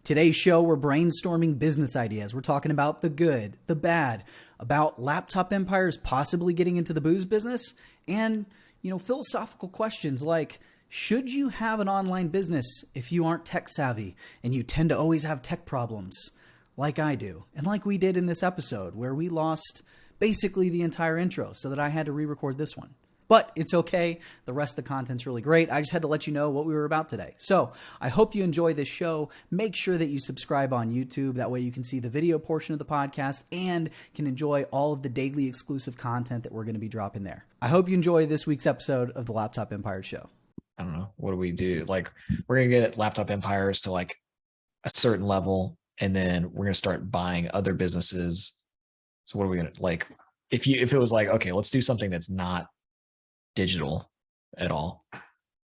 Today's show, we're brainstorming business ideas. We're talking about the good, the bad, about laptop empires possibly getting into the booze business, and, philosophical questions like, should you have an online business if you aren't tech savvy and you tend to always have tech problems like I do, and like we did in this episode where we lost basically the entire intro so that I had to re-record this one. But it's okay. The rest of the content's really great. I just had to let you know what we were about today. So I hope you enjoy this show. Make sure that you subscribe on YouTube. That way you can see the video portion of the podcast and can enjoy all of the daily exclusive content that we're going to be dropping there. I hope you enjoy this week's episode of the Laptop Empire Show. I don't know. What do we do? Like, we're going to get laptop empires to like a certain level, and then we're going to start buying other businesses. So what are we going to like, if it was like, okay, let's do something that's not digital at all.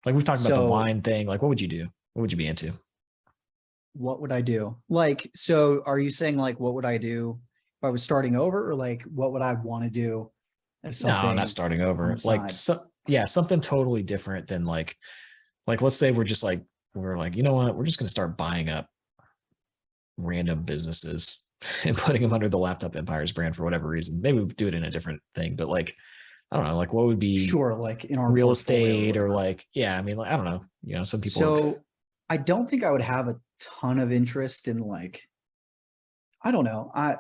Like we've talked about the wine thing. Like, what would you do? What would you be into? What would I do? Like, so are you saying like, what would I do if I was starting over, or like, what would I want to do as something? No, not starting over. Like, something totally different than like, let's say we're like, you know what? We're just going to start buying up random businesses and putting them under the Laptop Empires brand for whatever reason. Maybe we do it in a different thing, but like, I don't know, like what would be like in our real estate or like, yeah, I mean, like, I don't know, some people. So I don't think I would have a ton of interest in like, I don't know. I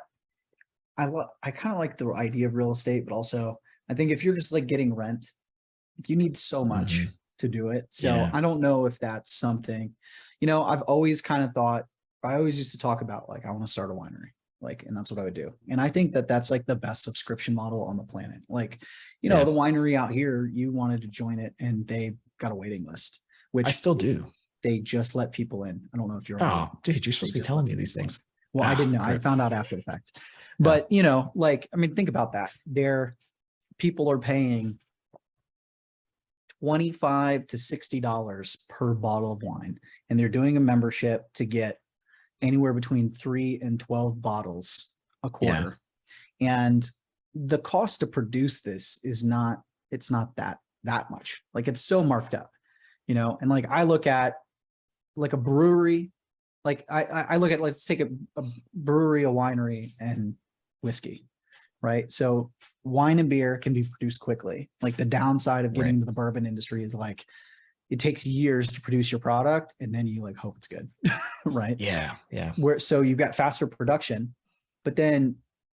kind of like the idea of real estate, but also I think if you're just like getting rent, you need so much to do it. So yeah. I don't know if that's something, I've always kind of thought, I always used to talk about like, I want to start a winery. Like, and that's what I would do. And I think that that's like the best subscription model on the planet. Like, the winery out here, you wanted to join it and they got a waiting list, which I still do. They just let people in. I don't know if you're. Oh, dude, you're supposed to be telling me these things. Well, I didn't know. Great. I found out after the fact. But, like, I mean, think about that. People are paying $25 to $60 per bottle of wine. And they're doing a membership to get anywhere between 3 and 12 bottles a quarter. Yeah. And the cost to produce this it's not that much. Like, it's so marked up, and like, I look at like a brewery, like I look at, let's take a brewery, a winery, and whiskey, right? So wine and beer can be produced quickly. Like, the downside of getting into the bourbon industry is like, it takes years to produce your product, and then you like hope it's good. Right. Yeah. So you've got faster production, but then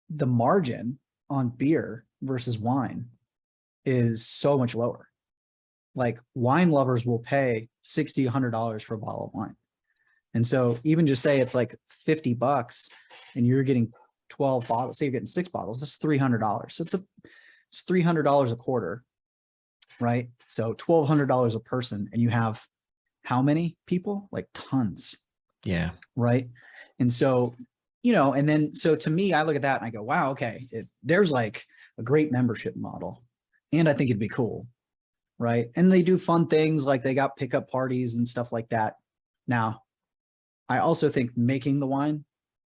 the margin on beer versus wine is so much lower. Like, wine lovers will pay $60, $100 for a bottle of wine. And so even just say it's like $50 and you're getting 12 bottles, say you're getting 6 bottles, that's $300. So it's $300 a quarter. Right. So $1,200 a person, and you have how many people? Like tons. Yeah. Right. And so, and then, so to me, I look at that and I go, wow, okay, there's like a great membership model, and I think it'd be cool. Right. And they do fun things, like they got pickup parties and stuff like that. Now, I also think making the wine,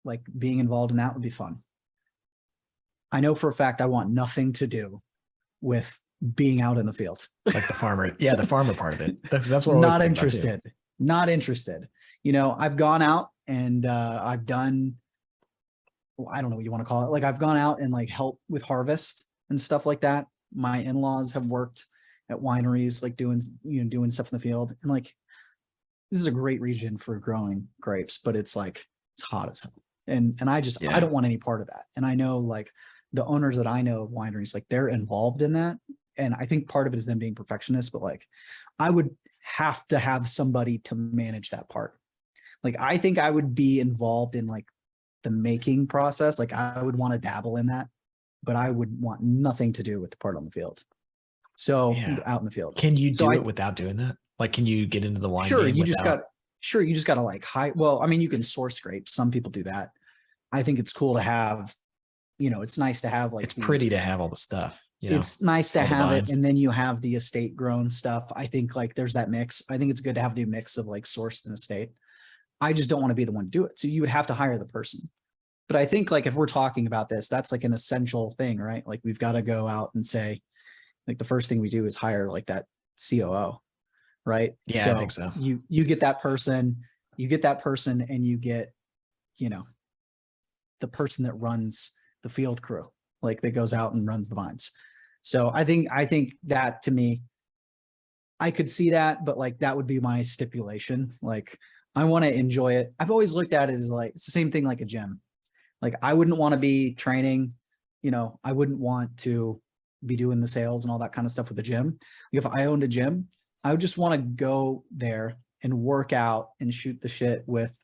like being involved in that, would be fun. I know for a fact I want nothing to do with being out in the field, like the farmer. Yeah, the farmer part of it. That's what. Not interested. Not interested. I've gone out and I've done. I don't know what you want to call it. Like, I've gone out and like helped with harvest and stuff like that. My in-laws have worked at wineries, like doing stuff in the field, and like, this is a great region for growing grapes, but it's like, it's hot as hell, and I don't want any part of that. And I know like the owners that I know of wineries, like they're involved in that. And I think part of it is them being perfectionists, but like, I would have to have somebody to manage that part. Like, I think I would be involved in like the making process. Like, I would want to dabble in that, but I would want nothing to do with the part on the field. So out in the field. Can you do it without doing that? Like, can you get into the wine? Sure. You just got to like well, I mean, you can source grapes. Some people do that. I think it's cool to have, it's nice to have like, it's pretty to have all the stuff. It's nice to have it, and then you have the estate grown stuff. I think like there's that mix. I think it's good to have the mix of like sourced and estate. I just don't want to be the one to do it. So you would have to hire the person. But I think like if we're talking about this, that's like an essential thing, right? Like, we've got to go out and say, like, the first thing we do is hire like that COO, right? Yeah, so I think so. You get that person, you get that person and you get, you know, the person that runs the field crew, like that goes out and runs the vines. So I think that to me, I could see that, but like that would be my stipulation. Like I want to enjoy it. I've always looked at it as like, it's the same thing like a gym. Like I wouldn't want to be training, you know, I wouldn't want to be doing the sales and all that kind of stuff with the gym. If I owned a gym, I would just want to go there and work out and shoot the shit with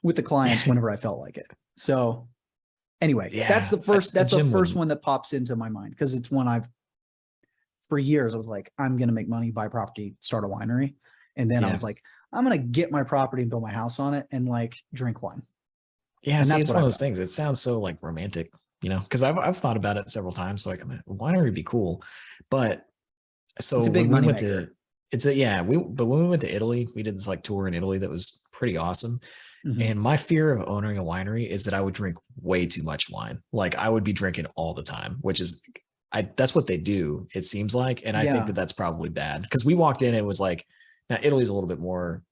with the clients whenever I felt like it. So anyway, Yeah, that's the first would. one that pops into my mind, because it's one I've, for years I was like, I'm gonna make money, buy property, start a winery. And then I Yeah. was like, I'm gonna get my property and build my house on it and like drink wine. Yeah, And see, that's it's what one of I've those done. things. It sounds so like romantic, you know, because I've thought about it several times. So like, I mean, winery would be cool, but It's so a big when we money went maker. to, it's a yeah, but when we went to Italy, we did this like tour in Italy that was pretty awesome. Mhm. And my fear of owning a winery is that I would drink way too much wine. Like I would be drinking all the time, which is that's what they do, it seems like. And I think Yeah. that that's probably bad because we walked in and it was like, now Italy's a little bit more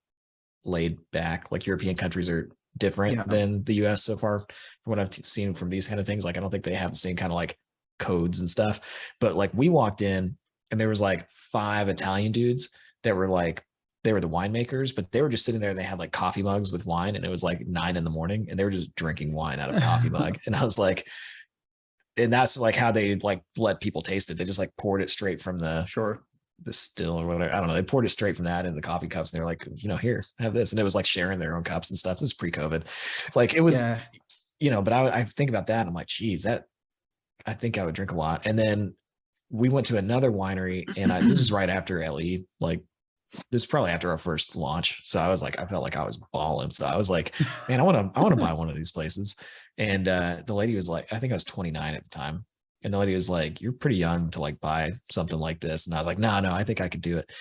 laid back. Like European countries are different Yeah. than the US so far, from what I've seen from these kind of things. Like I don't think they have the same kind of like codes and stuff. But like we walked in and there was like 5 Italian dudes that were like, they were the winemakers, but they were just sitting there and they had like coffee mugs with wine, and it was like 9 in the morning and they were just drinking wine out of a coffee mug. And I was like, and that's like how they like let people taste it. They just like poured it straight from Sure. the still or whatever. I don't know. They poured it straight from that in the coffee cups, and they're like, you know, here, have this. And it was like sharing their own cups and stuff. This is pre-COVID. Like it was, Yeah. you know, but I think about that and I'm like, geez, that I think I would drink a lot. And then we went to another winery, and this was right after LE, like this is probably after our first launch. So I was like, I felt like I was balling. So I was like, man, I want to buy one of these places. And the lady was like, I think I was 29 at the time. And the lady was like, you're pretty young to like buy something like this. And I was like, no, I think I could do it.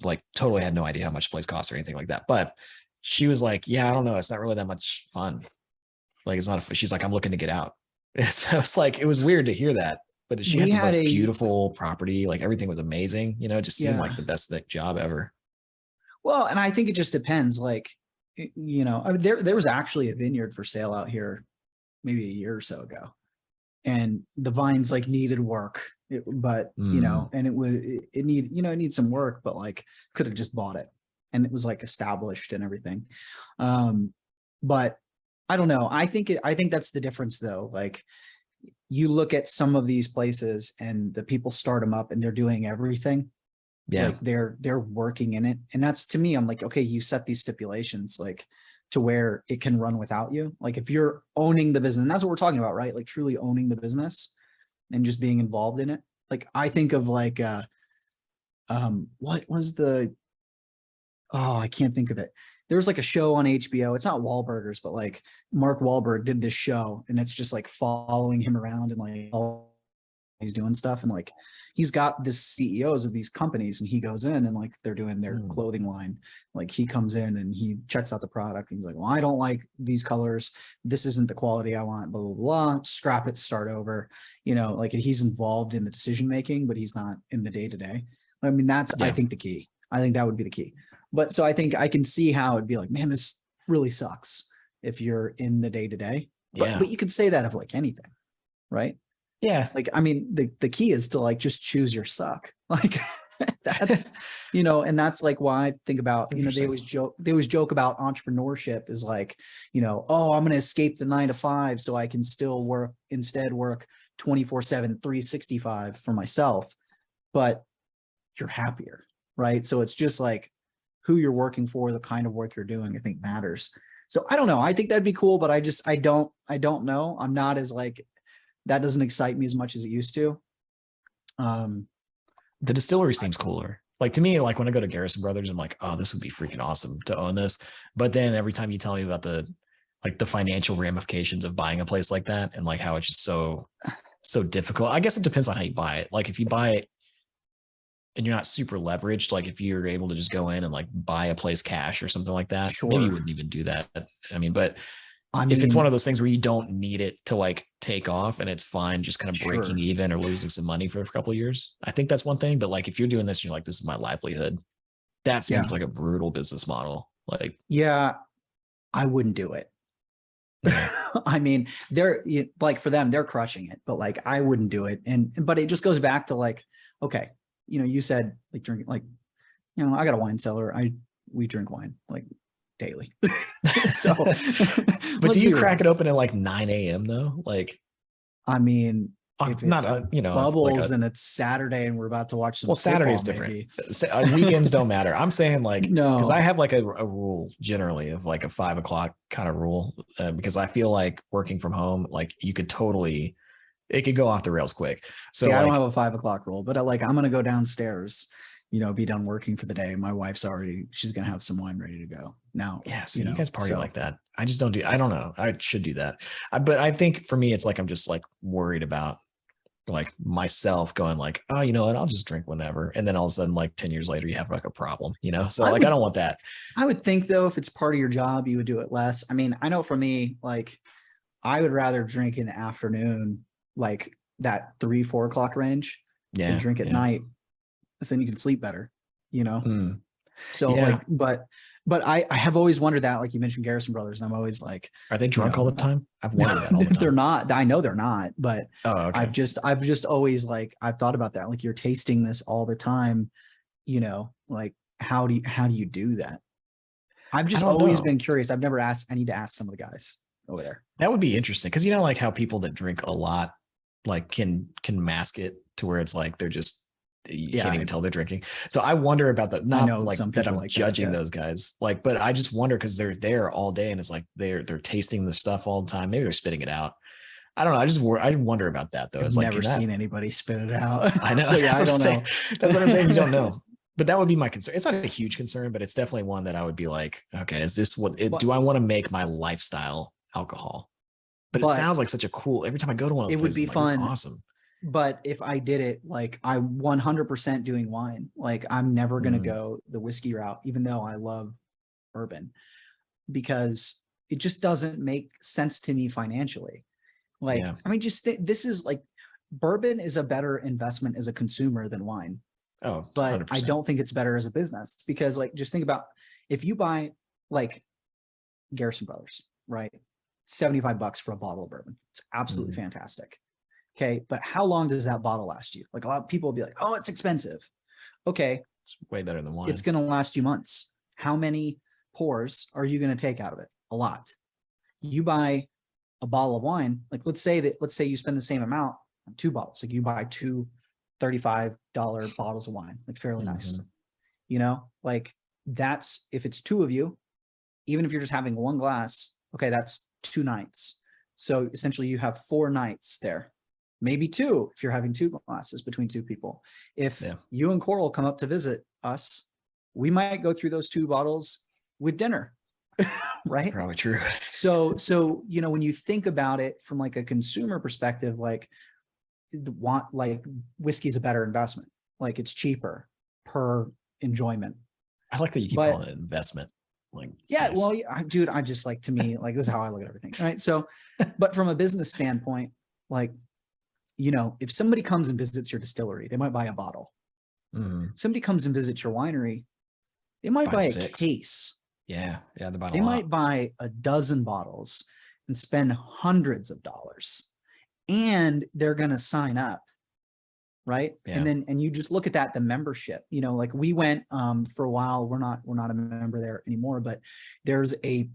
Like totally had no idea how much the place costs or anything like that. But she was like, yeah, I don't know. It's not really that much fun. Like it's not, she's like, I'm looking to get out. So it's like, it was weird to hear that, but she We had the had most a, beautiful property. Like everything was amazing. You know, it just seemed yeah. like the best job ever. Well, and I think it just depends. Like, you know, I mean, there was actually a vineyard for sale out here maybe a year or so ago, and the vines like needed work, but you know, Mm, and it need, you know, it needs some work, but like could have just bought it, and it was like established and everything. But I don't know. I think that's the difference though. Like you look at some of these places and the people start them up and they're doing everything, yeah. like they're working in it. And that's, to me, I'm like, okay, you set these stipulations like to where it can run without you. Like if you're owning the business, and that's what we're talking about, right? Like truly owning the business and just being involved in it. Like I think of like what was the, oh, I can't think of it. There's like a show on HBO. It's not Wahlburgers, but like Mark Wahlberg did this show, and it's just like following him around and like all he's doing stuff. And like he's got this CEOs of these companies, and he goes in and like they're doing their Mm, clothing line. Like he comes in and he checks out the product. And he's like, well, I don't like these colors. This isn't the quality I want, blah, blah, blah. Scrap it, start over. You know, like he's involved in the decision making, but he's not in the day to day. I mean, that's, I yeah. think, the key. I think that would be the key. But so I think I can see how it'd be like, man, this really sucks if you're in the day to day. Yeah. But you could say that of like anything, right? Yeah. Like, I mean, the key is to like just choose your suck. Like that's, you know, and that's like why I think about, It's you know, interesting. they always joke about entrepreneurship is like, you know, oh, I'm going to escape the 9 to 5 so I can still work 24/7, 365 for myself. But you're happier, right? So it's just like who you're working for, the kind of work you're doing, I think matters. So I don't know. I think that'd be cool, but I don't know. I'm not as like, that doesn't excite me as much as it used to. Um, The distillery seems cooler. Like to me, like when I go to Garrison Brothers, I'm like, oh, this would be freaking awesome to own this. But then every time you tell me about the financial ramifications of buying a place like that and like how it's just so difficult. I guess it depends on how you buy it. Like if you buy it and you're not super leveraged, like if you're able to just go in and like buy a place cash or something like that, maybe you sure. wouldn't even do that. I mean, but I if it's one of mean, those things where you don't need it to like take off and it's fine just kind of breaking sure. even or losing some money for a couple of years, I think that's one thing. But like if you're doing this and you're like, this is my livelihood, that Yeah. seems like a brutal business model. Like, Yeah, I wouldn't do it. yeah. I mean, like for them, they're crushing it, but like I wouldn't do it. But it just goes back to like, okay, you said like drinking, like, I got a wine cellar. We drink wine like daily. So But do let's you be crack real. it open at like 9 a.m. though? Like, I mean, if not it's a, like bubbles a, and it's Saturday and we're about to watch some well, football, Saturday's different. maybe. Weekends don't matter. I'm saying like, because I No. have like a rule generally of like a 5 o'clock kind of rule, because I feel like working from home, like you could totally, it could go off the rails quick. See, So I don't like, have a 5 o'clock rule, but I'm gonna go downstairs, be done working for the day. My wife's she's gonna have some wine ready to go now. yeah, see, you guys party So like that. I just don't do, I don't know. I should do that. But I think for me, it's like, I'm just like worried about like myself going like, oh, you know what? I'll just drink whenever. And then all of a sudden, like 10 years later, you have like a problem, So I like, I would don't want that. I would think though, if it's part of your job, you would do it less. I mean, I know for me, like I would rather drink in the afternoon, like that 3-4 o'clock range, than Yeah. drink at Yeah. night. Because then you can sleep better, you know? Mm, So yeah. like, but I have always wondered that, like you mentioned Garrison Brothers, and I'm always like, Are they drunk all the time? I've wondered that all the they're time. not. I know they're not, but Oh, okay. I've just always like I've thought about that. Like you're tasting this all the time, like how do you do that? I've I just don't always know. been curious. I've never asked. I need to ask some of the guys over there. That would be interesting because like how people that drink a lot like can mask it to where it's like they're just you Yeah, can't even tell they're drinking. So I wonder about that. I Not know like some that people I'm like that. judging Yeah, those guys, like, but I just wonder because they're there all day and it's like they're tasting the stuff all the time. Maybe they're spitting it out. I don't know. I wonder about that though. I've It's like, never can that? seen anybody spit it out. I know. So yeah, That's I what I'm don't saying. know. That's what I'm saying. You don't know. But that would be my concern. It's not a huge concern, but it's definitely one that I would be like, okay, is this what but do I want to make my lifestyle alcohol? But it but sounds like such a cool, every time I go to one of it those would places, be I'm like, this is fun. awesome. But if I did it, like I 100% doing wine, like I'm never gonna Mm, go the whiskey route, even though I love bourbon, because it just doesn't make sense to me financially. Like, yeah. I mean, this is like bourbon is a better investment as a consumer than wine, Oh, but I 100%. don't think it's better as a business because, like, just think about if you buy like Garrison Brothers, right? $75 for a bottle of bourbon. It's absolutely Mm, fantastic. Okay. But how long does that bottle last you? Like a lot of people will be like, oh, it's expensive. Okay. it's way better than It's wine. going to last you months. How many pours are you going to take out of it? A lot. You buy a bottle of wine, like let's say you spend the same amount on two bottles, like you buy two $35 bottles of wine, like fairly Mm-hmm. nice, like that's, if it's two of you, even if you're just having one glass, okay, that's 2 nights. So essentially you have 4 nights there, maybe two if you're having two glasses between two people. If Yeah, you and Coral come up to visit us, we might go through those two bottles with dinner, right? probably true. So when you think about it from like a consumer perspective, like whiskey's a better investment, like it's cheaper per enjoyment. I like that you keep But calling it investment. Like, it's yeah, well, nice. dude, I just like, to me, like this is how I look at everything, right? So, but from a business standpoint, like, if somebody comes and visits your distillery, they might buy a bottle. Mm, Somebody comes and visits your winery, they might buying buy a six. case. Yeah, yeah, they're buying a They lot. might buy a dozen bottles and spend hundreds of dollars, and they're going to sign up, right? Yeah, And you just look at that, the membership, like we went for a while, we're not a member there anymore, but there's a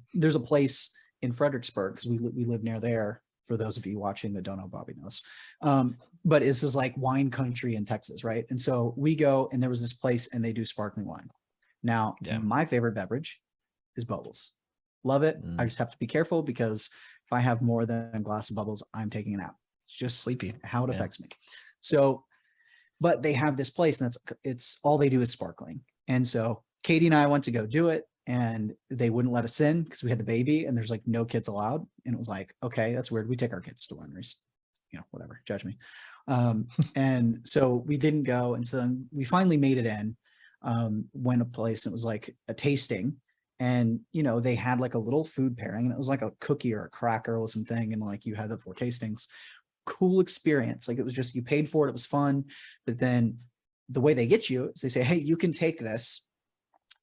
place in Fredericksburg, because we live near there, for those of you watching that don't know, Bobby knows. But this is like wine country in Texas, right? And so we go, and there was this place and they do sparkling wine. Now, yeah. my favorite beverage is bubbles. Love it. I Mm, just have to be careful, because if I have more than a glass of bubbles, I'm taking a nap. It's just sleepy. how it Yeah. affects me. So, but they have this place, and it's all they do is sparkling. And so Katie and I went to go do it, and they wouldn't let us in because we had the baby, and there's like no kids allowed. And it was like, okay, that's weird. We take our kids to wineries, whatever, judge me. And so we didn't go. And so then we finally made it in, went a place, and it was like a tasting. And, they had like a little food pairing, and it was like a cookie or a cracker or something. And like you had the 4 tastings. Cool experience. Like it was just, you paid for it. It was fun. But then the way they get you is they say, hey, you can take this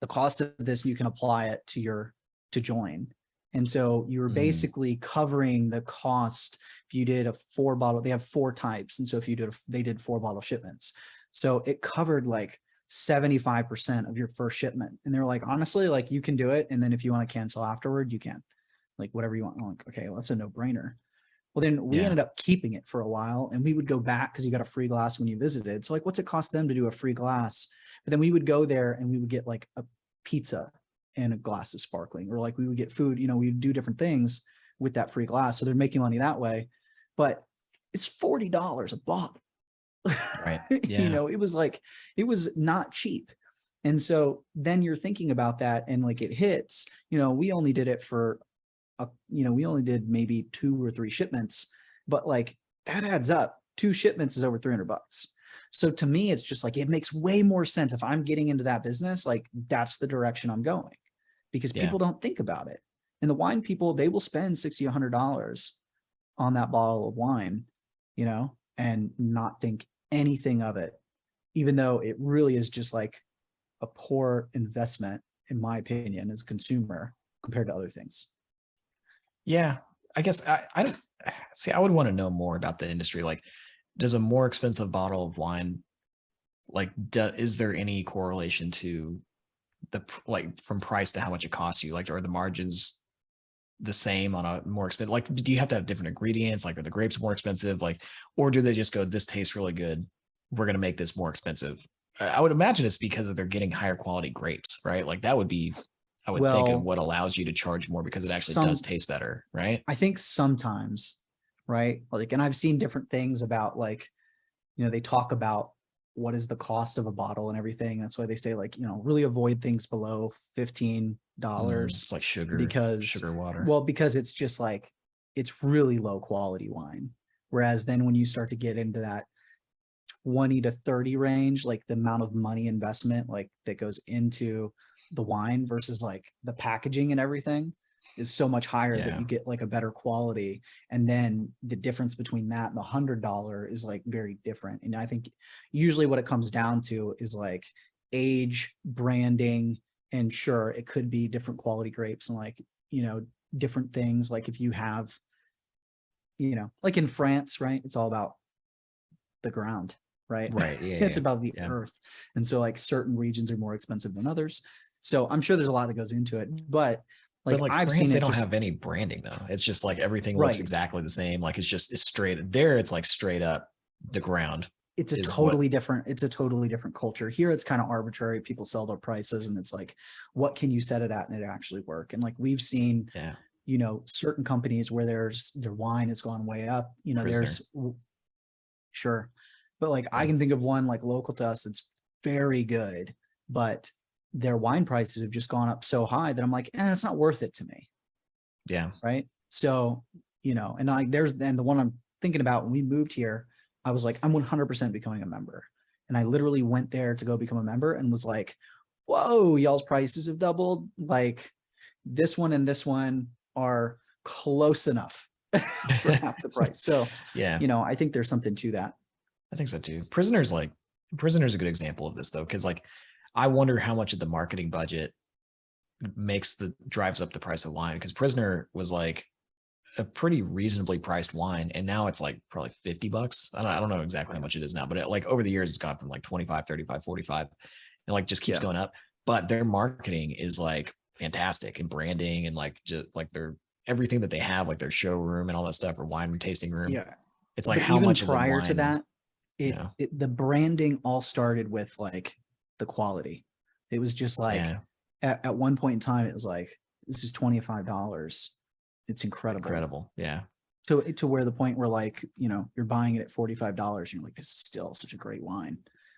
the cost of this, you can apply it to join. And so you were basically covering the cost. If you did a 4-bottle, they have 4 types. And so if you did, they did 4-bottle shipments. So it covered like 75% of your first shipment. And they're like, honestly, like you can do it. And then if you want to cancel afterward, you can, like whatever you want. I'm like, okay, well, that's a no brainer. Well, then we ended up keeping it for a while, and we would go back because you got a free glass when you visited. So like, what's it cost them to do a free glass? But then we would go there and we would get like a pizza and a glass of sparkling, or like we would get food, you know, we would do different things with that free glass. So they're making money that way, but it's $40 a bottle. Right. Yeah. You know, it was like, it was not cheap. And so then you're thinking about that and like it hits, you know, we only did it for, you know, we only did maybe 2 or 3 shipments, but like that adds up. 2 shipments is over $300. So to me, it's just like, it makes way more sense if I'm getting into that business, like that's the direction I'm going, because people don't think about it. And the wine people, they will spend $60, $100 on that bottle of wine, you know, and not think anything of it, even though it really is just like a poor investment, in my opinion, as a consumer compared to other things. Yeah. I guess I don't see, I would want to know more about the industry. Like, does a more expensive bottle of wine, like, is there any correlation to the, like, from price to how much it costs you? Like, are the margins the same on a more expensive, like, do you have to have different ingredients? Like, are the grapes more expensive? Like, or do they just go, this tastes really good, we're going to make this more expensive? I would imagine it's because they're getting higher quality grapes, right? Like that would be, I would think, of what allows you to charge more, because it actually does taste better, right? I think sometimes, right? Like, and I've seen different things about like, you know, they talk about what is the cost of a bottle and everything. That's why they say like, you know, really avoid things below $15. It's like sugar water. Well, because it's just like, it's really low quality wine. Whereas then when you start to get into that 20 to 30 range, like the amount of money investment like that goes into the wine versus like the packaging and everything is so much higher that you get like a better quality. And then the difference between that and the $100 is like very different. And I think usually what it comes down to is like age, branding, and sure, it could be different quality grapes and like, you know, different things. Like if you have, you know, like in France, right? It's all about the ground, right? Right. Yeah. It's about the earth. And so like certain regions are more expensive than others. So I'm sure there's a lot that goes into it, but like I've France, seen they it don't just have any branding though. It's just like everything looks exactly the same. Like it's straight there. It's like straight up the ground. It's a totally different, it's a totally different culture. Here it's kind of arbitrary. People sell their prices and it's like, what can you set it at and it actually work? And like we've seen, you know, certain companies where their wine has gone way up, you know, there's sure. But like I can think of one like local to us, it's very good, but their wine prices have just gone up so high that I'm like, it's not worth it to me. Yeah. Right. So, you know, and like and the one I'm thinking about when we moved here, I was like, I'm 100% becoming a member. And I literally went there to go become a member and was like, whoa, y'all's prices have doubled. Like this one and this one are close enough for half the price. So, you know, I think there's something to that. I think so too. Prisoner's a good example of this though. Cause like, I wonder how much of the marketing budget drives up the price of wine. Cause Prisoner was like a pretty reasonably priced wine. And now it's like probably $50. I don't know exactly how much it is now, but like over the years, it's gone from like 25, 35, 45 and like just keeps going up. But their marketing is like fantastic, and branding and like just like everything that they have, like their showroom and all that stuff, or wine tasting room. Yeah. It's like but how even much prior of the wine, to that, the branding all started with like the quality. It was just like at one point in time, it was like, this is $25. It's incredible. Yeah. To where the point where like, you know, you're buying it at $45 and you're like, this is still such a great wine.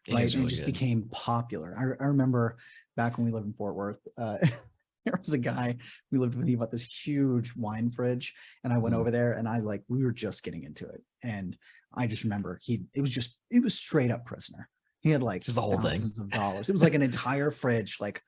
Right. And it just became popular. I remember back when we lived in Fort Worth, there was a guy we lived with, he bought this huge wine fridge, and I went over there and we were just getting into it. And I just remember it was straight up Prisoner. He had like just the whole thousands of dollars. It was like an entire fridge, like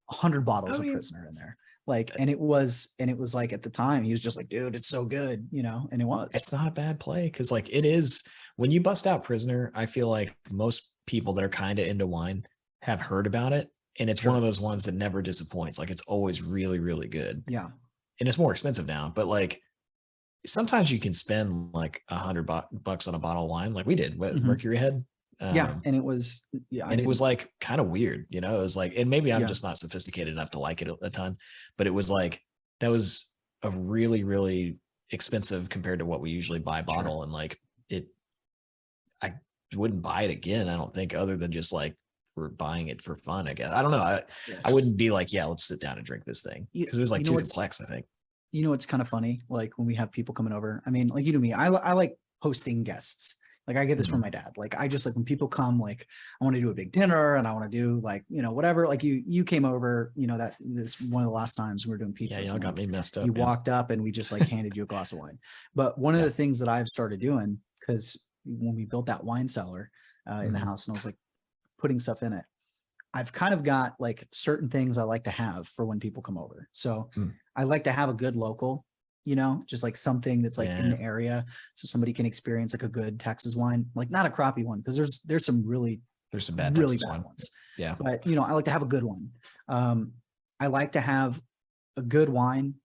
100 bottles of Prisoner in there. Like, and it was like at the time he was just like, dude, it's so good, you know, and it was. It's not a bad play, because like it is, when you bust out Prisoner, I feel like most people that are kind of into wine have heard about it And it's Sure. one of those ones that never disappoints. Like it's always really, really good. Yeah. And it's more expensive now, but like sometimes you can spend like $100 on a bottle of wine, like we did with Mhm. Mercury Head. Yeah, Um, and it was yeah, I and it was didn't like kind of weird, it was like, and maybe I'm yeah. just not sophisticated enough to like it a ton, but it was like that was a really, really expensive compared to what we usually buy Sure. bottle. And like it, I wouldn't buy it again, I don't think, other than just like we're buying it for fun, I guess. I don't know. Yeah. I wouldn't be like, yeah, let's sit down and drink this thing, You because it was like you know too what's complex, I think. you know what's kind of funny? Like when we have people coming over, I mean, like you know me, I like hosting guests. Like I get this from Mhm. my dad. Like I just like when people come, like I want to do a big dinner and I want to do like, whatever. Like you came over, that this one of the last times we were doing Yeah, pizzas y'all and got like me messed you up, man. walked up and we just like handed you a glass of wine. But one of Yeah. the things that I've started doing, because when we built that wine cellar in the Mhm. house and I was like putting stuff in it, I've kind of got like certain things I like to have for when people come over. So Mm. I like to have a good local, just like something that's like in Yeah, the area so somebody can experience like a good Texas wine, like not a crappy one, because there's some really, there's some bad really Texas bad one. ones. Yeah. But I like to have a good one. I like to have a good wine,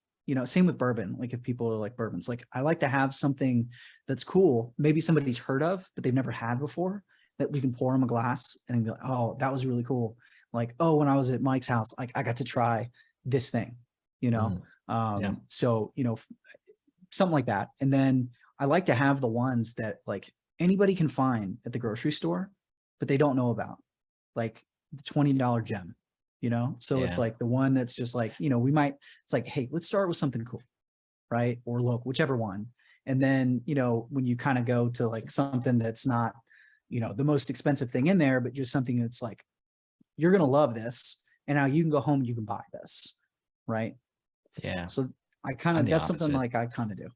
same with bourbon. Like if people are like bourbons, like I like to have something that's cool, maybe somebody's heard of, but they've never had before, that we can pour them a glass and be like, oh, that was really cool. Like, oh, when I was at Mike's house, like I got to try this thing, you know? Mhm. Yeah. So, something like that. And then I like to have the ones that like anybody can find at the grocery store, but they don't know about, like the $20 gem, So it's Yeah. like the one that's just like, it's like, hey, let's start with something cool, right? Or local, whichever one. And then, when you kind of go to like something that's not, the most expensive thing in there, but just something that's like, you're going to love this. And now you can go home and you can buy this. Right. Yeah. So I'm the that's something opposite. like I kind of do.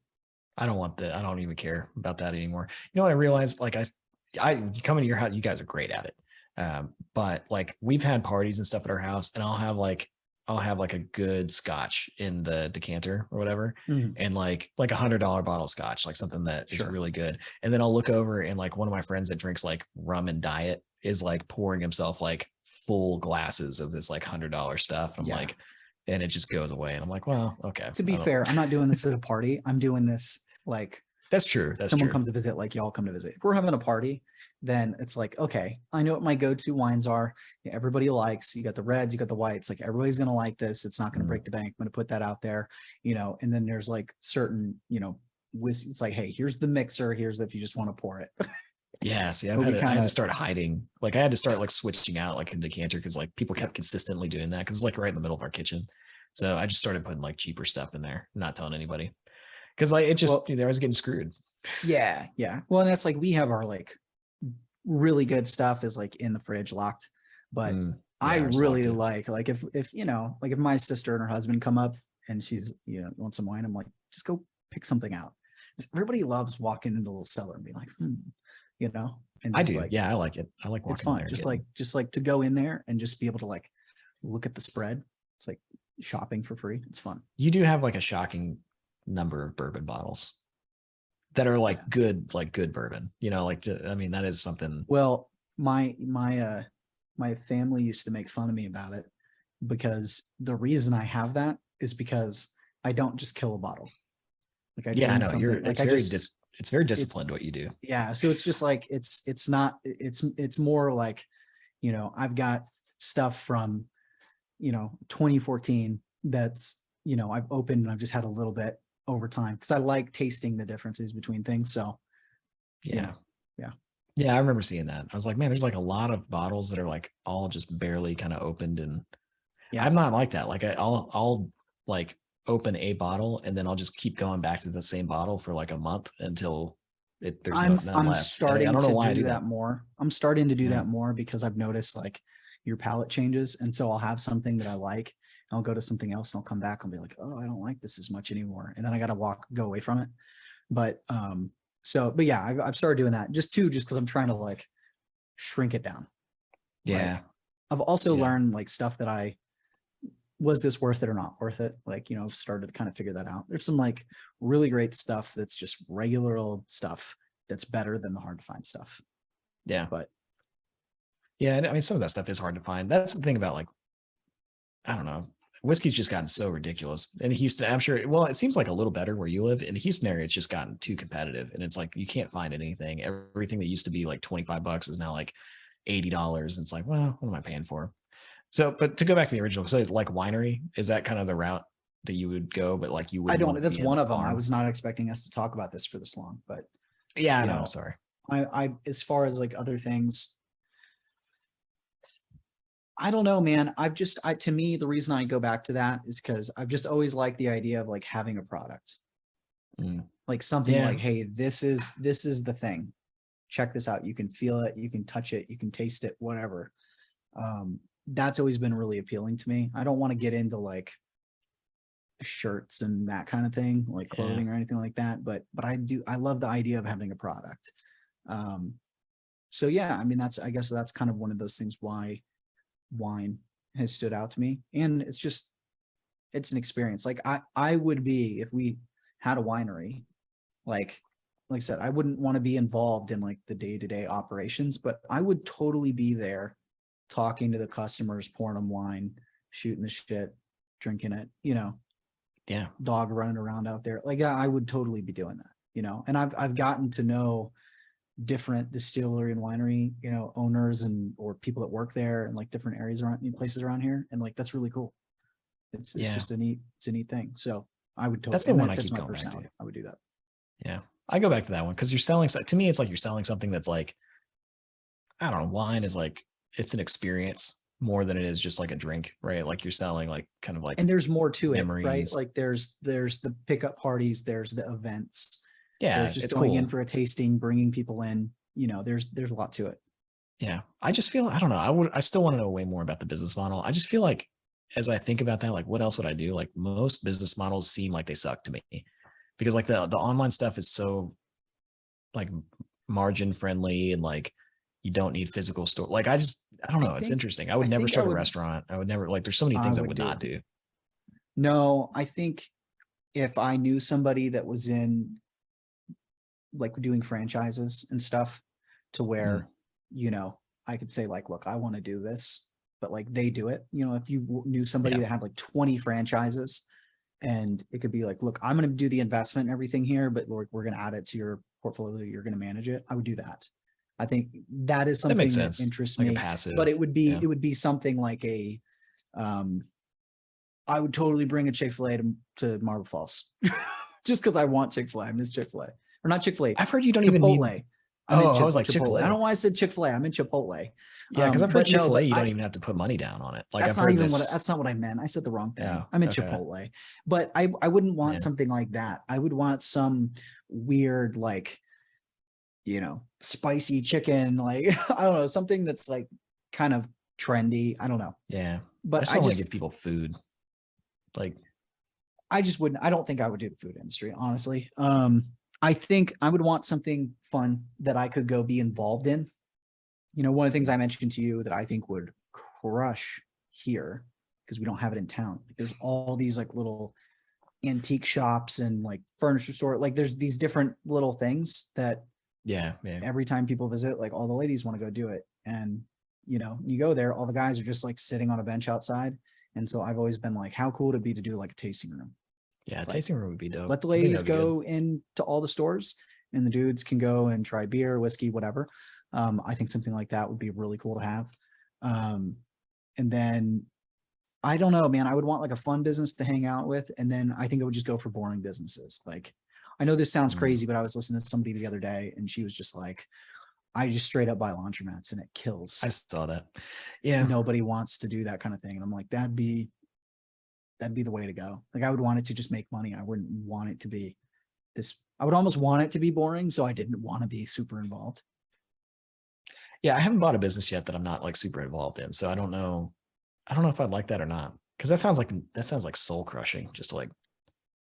I don't even care about that anymore. What I realized, like I come into your house, you guys are great at it. But like we've had parties and stuff at our house, and I'll have like a good scotch in the decanter or whatever, Mhm. and like $100 bottle of scotch, like something that is Sure. really good. And then I'll look over and like one of my friends that drinks like rum and diet is like pouring himself like full glasses of this like $100 stuff. I'm Yeah. like, and it just goes away. And I'm like, well, okay. To I be don't, fair, I'm not doing this at a party. I'm doing this like that's true. That's someone true. comes to visit, like y'all come to visit. If we're having a party, then it's like, okay, I know what my go-to wines are. Yeah, everybody likes, you got the reds, you got the whites, like everybody's going to like this. It's not going to Mm. break the bank. I'm going to put that out there, and then there's like certain, whiskey. It's like, hey, here's the mixer. Here's if you just want to pour it. Yeah, see, But we I kind had to of, start hiding. Like I had to start like switching out like a decanter because like people yeah. kept consistently doing that because it's like right in the middle of our kitchen. So I just started putting like cheaper stuff in there, not telling anybody. Because like it just Well, I was getting screwed. yeah, yeah. Well, and that's like we have our like really good stuff is like in the fridge locked, but I Yeah, ours is locked really too. like if like if my sister and her husband come up and she's wants some wine, I'm like, just go pick something out. 'Cause everybody loves walking into the little cellar and being like, and I just do. like Yeah, I like it. I like it's walking in fun. there and Just like to go in there and just be able to like look at the spread. It's like shopping for free. It's fun. you do have like a shocking number of bourbon bottles that are Yeah. like good bourbon. I mean, that is something. Well, my family used to make fun of me about it because the reason I have that is because I don't just kill a bottle. Like I Yeah, I change know. You're something. Like I just it's very it's disciplined what you do. yeah. So it's just like it's not it's more like I've got stuff from 2014 that's I've opened and I've just had a little bit over time because I like tasting the differences between things. So Yeah. yeah. Yeah, I remember seeing that. I was like, man, there's like a lot of bottles that are like all just barely kind of opened, and Yeah. I'm not like that. Like I'll like open a bottle and then I'll just keep going back to the same bottle for like a month until there's none I'm left. And I starting don't know to why I do do that. that more. I'm starting to do Yeah. that more because I've noticed like your palate changes. And so I'll have something that I like. And I'll go to something else and I'll come back and be like, oh, I don't like this as much anymore. And then I got to go away from it. But but yeah, I've started doing that just because I'm trying to like shrink it down. Right. Yeah. I've also Yeah. learned like stuff that was this worth it or not worth it? Like, started to kind of figure that out. There's some like really great stuff that's just regular old stuff that's better than the hard to find stuff. Yeah. But Yeah. I mean, some of that stuff is hard to find. That's the thing about like I don't know. Whiskey's just gotten so ridiculous. In Houston, I'm sure, well, it seems like a little better where you live. In the Houston area, it's just gotten too competitive. And it's like you can't find anything. Everything that used to be like $25 is now like $80. And it's like, well, what am I paying for? So, but to go back to the original, so like winery, is that kind of the route that you would go, but like you I wouldn't want don't, to that's be in one the of them. I farm? was not expecting us to talk about this for this long, but Yeah, I you know. know, Sorry. as far as like other things, I don't know, man. To me, the reason I go back to that is because I've just always liked the idea of like having a product, Mm, like something yeah. like, hey, this is the thing. Check this out. You can feel it, you can touch it, you can taste it, whatever. That's always been really appealing to me. I don't want to get into like shirts and that kind of thing, like Yeah. clothing or anything like that. But I love the idea of having a product. So yeah, I mean, I guess that's kind of one of those things why wine has stood out to me. And it's an experience. Like I would be, if we had a winery, like I said, I wouldn't want to be involved in like the day-to-day operations, but I would totally be there talking to the customers, pouring them wine, shooting the shit, drinking it, Yeah. dog running around out there. Like I would totally be doing that. And I've gotten to know different distillery and winery, owners or people that work there and like different areas around places around here. And like, that's really cool. It's Yeah. just it's a neat thing. So I would That's totally, the and one that I fits keep my going back to. personality. I would do that. Yeah. I go back to that one because you're selling, to me, it's like you're selling something that's like, I don't know, wine is like, it's an experience more than it is just like a drink, right? Like you're selling like kind of like And there's more to it, right? memories. Like there's the pickup parties, there's the events, Yeah, there's just it's going in cool. for a tasting, bringing people in, there's a lot to it. Yeah. I just feel, I don't know. I still want to know way more about the business model. I just feel like as I think about that, like what else would I do? Like most business models seem like they suck to me because like the online stuff is so like margin friendly and like you don't need physical store. Like I don't know. It's interesting. I would I never think I start a would restaurant. I would never like, there's so many I things I would would do. not do. No, I think if I knew somebody that was in like doing franchises and stuff to where, I could say like, look, I want to do this, but like they do it, if you knew somebody Yeah. that had like 20 franchises and it could be like, look, I'm going to do the investment and everything here, but we're going to add it to your portfolio. You're going to manage it. I would do that. I think that is That makes something that sense. interests Like a me, but passive. it would be, Yeah. it would be something like I would totally bring a Chick-fil-A to Marble Falls just because I want Chick-fil-A. I miss Chick-fil-A, or not Chick-fil-A, I've heard you don't even need. Chipotle. Oh, I was like Chipotle. I Chick-fil-A. don't know why I said Chick-fil-A. I'm in Chipotle. Yeah, because I've heard But no, Chick-fil-A, but you don't even have to put money down on it. Like I've that's not heard even this. that's not what I meant. I said the wrong thing. Yeah. I'm in Okay. Chipotle, but I wouldn't want Yeah. something like that. I would want some weird, like, spicy chicken, like, I don't know, something that's like kind of trendy. I don't know. Yeah. But I just want to give people food. Like, I just wouldn't, I don't think I would do the food industry, honestly. I think I would want something fun that I could go be involved in. One of the things I mentioned to you that I think would crush here, because we don't have it in town. There's all these like little antique shops and like furniture store. Like there's these different little things that yeah. every time people visit, like all the ladies want to go do it. And, you go there, all the guys are just like sitting on a bench outside. And so I've always been like, how cool would it be to do like a tasting room? Yeah. Tasting room would be dope. Let the I think ladies that'd be good. go into all the stores and the dudes can go and try beer, whiskey, whatever. I think something like that would be really cool to have. And then I don't know, man, I would want like a fun business to hang out with. And then I think I would just go for boring businesses. Like, I know this sounds crazy, but I was listening to somebody the other day and she was just like, I just straight up buy laundromats and it kills. I saw that. Yeah. Nobody wants to do that kind of thing. And I'm like, that'd be the way to go. Like, I would want it to just make money. I wouldn't want it to be this. I would almost want it to be boring. So I didn't want to be super involved. Yeah. I haven't bought a business yet that I'm not like super involved in. So I don't know if I'd like that or not. Cause that sounds like soul crushing just to like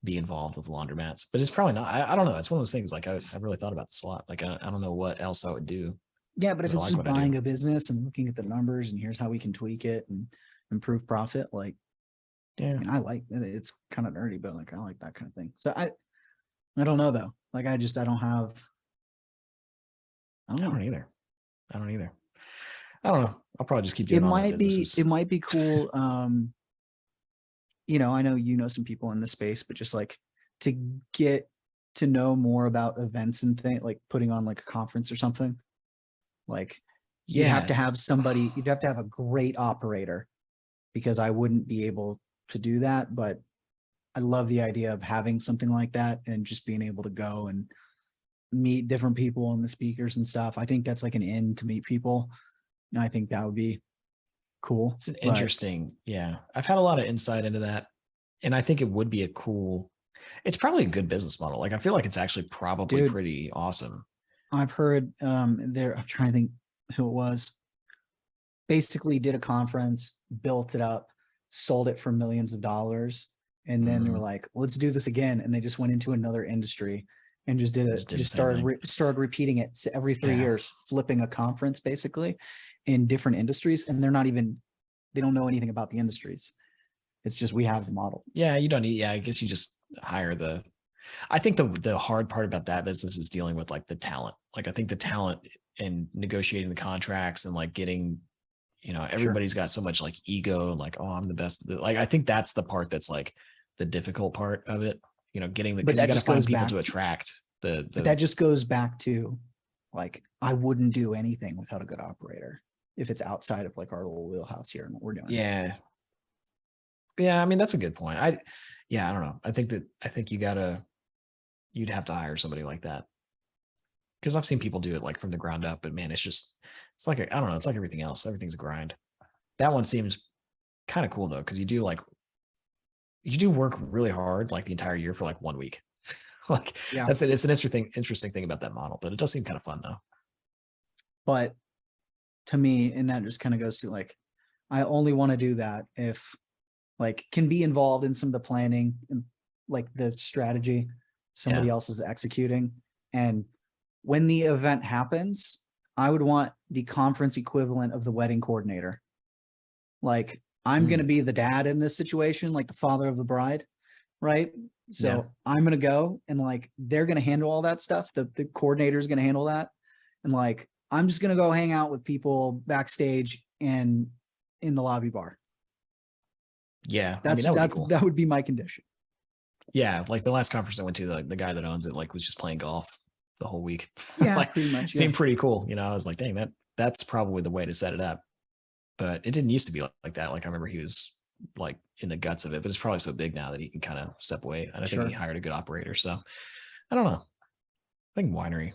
be involved with laundromats, but it's probably not. I don't know. It's one of those things. Like I've really thought about this a lot. Like I don't know what else I would do. Yeah, but if it's like just buying a business and looking at the numbers and here's how we can tweak it and improve profit, like, yeah, I mean, I like it. It's kind of nerdy, but like I like that kind of thing. So I don't know though. Like I don't have. I don't either. I don't know. I'll probably just keep doing It online might be. businesses. It might be cool. you know, I know you know some people in the space, but just like to get to know more about events and things, like putting on like a conference or something, like you'd have to Yeah. have somebody, you'd have to have a great operator, because I wouldn't be able to do that. But I love the idea of having something like that and just being able to go and meet different people and the speakers and stuff. I think that's like an in to meet people. And I think that would be cool. It's an But interesting, yeah. I've had a lot of insight into that. And I think it would be a cool, it's probably a good business model. Like I feel like it's actually probably dude, pretty awesome. I've heard there, I'm trying to think who it was, basically did a conference, built it up, sold it for millions of dollars. And then they were Mhm. like, let's do this again. And they just went into another industry and just did it, Just did the just same thing. started repeating it every 3 years, Yeah. flipping a conference basically in different industries. And they're not even, they don't know anything about the industries. It's just, we have the model. Yeah, you don't need, yeah, I guess you just hire the, I think the hard part about that business is dealing with like the talent. Like I think the talent and negotiating the contracts and like getting, you know, Sure. everybody's got so much like ego and like, oh, I'm the best. Like I think that's the part that's like the difficult part of it, you know, getting the, But because you that got to just find goes people back to attract but the that just goes back to, like, I wouldn't do anything without a good operator if it's outside of like our little wheelhouse here and what we're doing. yeah. Yeah, I mean that's a good point. Yeah, I don't know. I think you'd have to hire somebody like that. Because I've seen people do it like from the ground up, but man, it's like I don't know, it's like everything else. Everything's a grind. That one seems kind of cool though, because you do work really hard like the entire year for like 1 week. Like Yeah. that's it. It's an interesting thing about that model, but it does seem kind of fun though. But to me, and that just kind of goes to like, I only want to do that if like can be involved in some of the planning and like the strategy somebody Yeah. else is executing. And when the event happens, I would want the conference equivalent of the wedding coordinator. Like I'm going to be the dad in this situation, like the father of the bride, right? So Yeah. I'm going to go and like they're going to handle all that stuff. The coordinator is going to handle that. And like I'm just going to go hang out with people backstage and in the lobby bar. Yeah. I mean, that would be cool. That would be my condition. Yeah. Like the last conference I went to, the guy that owns it, like was just playing golf the whole week. Yeah, Like pretty much. seemed pretty cool. You know, I was like, dang, that's probably the way to set it up. But it didn't used to be like that. Like I remember he was like in the guts of it, but it's probably so big now that he can kind of step away. And I think he hired a good operator. So I don't know. I think winery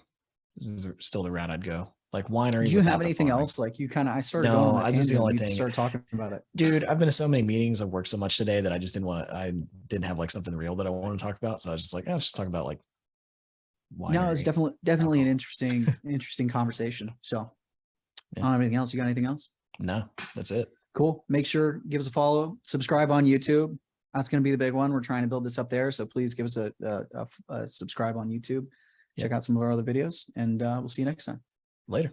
is still the route I'd go. Like winery. Do you have anything else? Like you kind of, I started going on that this is the tangent, only you thing. started talking about it. Dude, I've been to so many meetings. I've worked so much today that I just I didn't have like something real that I want to talk about. So I was just like, let's just talk about like winery. No, it's definitely an interesting conversation. So I don't have anything else. You got anything else? No, that's it. Cool. Make sure, give us a follow, subscribe on YouTube. That's going to be the big one. We're trying to build this up there. So please give us a subscribe on YouTube. Check out some of our other videos and we'll see you next time. Later.